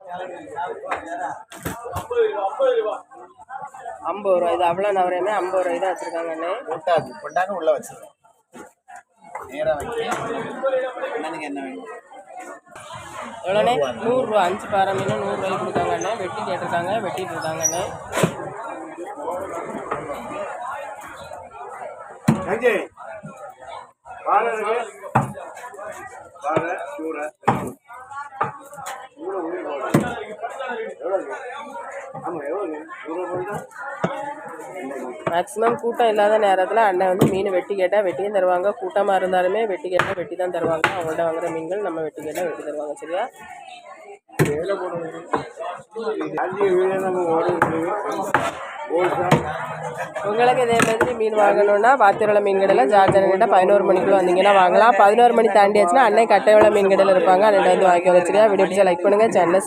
50 ரூபா. இது அவ்வளோ நவரையுமே 50 ரூபாய் தான் வச்சுருக்காங்க அண்ணே. கொண்டாங்க உள்ள வச்சுருக்கேன் நேராக வைக்க. அண்ணனுக்கு என்ன வேணும்? எவ்வளோண்ணே? 100 ரூபா. 5 பாறை மீன் 100 ரூபாய்க்கு கொடுக்காங்க அண்ணே. வெட்டி கேட்டிருக்காங்க, வெட்டிட்டு இருக்காங்க அண்ணே. மேக்ஸிமம் கூட்டம் இல்லாத நேரத்தில் அண்ணன் வந்து மீன் வெட்டி கேட்டால் வெட்டியும் தருவாங்க. கூட்டமாக இருந்தாலுமே வெட்டி கேட்டால் வெட்டி தான் தருவாங்க. அவங்கள்ட்ட வாங்குற மீன்கள் நம்ம வெட்டி கேட்டால் வெட்டி தருவாங்க. சரியா? உங்களுக்கு இதே மாதிரி மீன் வாங்கணுன்னா பாத்திரோட மீன் கடையில் ஜார்ஜன்கிட்ட 11 மணிக்குள்ளே வந்தீங்கன்னா வாங்கலாம். 11 மணி தாண்டியாச்சுன்னா அன்னை கட்டையோட மீன் கடையில் இருப்பாங்க. அன்னை வந்து வாங்கி வச்சுருக்கா. வீடியோ பிடிச்சா லைக் பண்ணுங்கள். சேனலை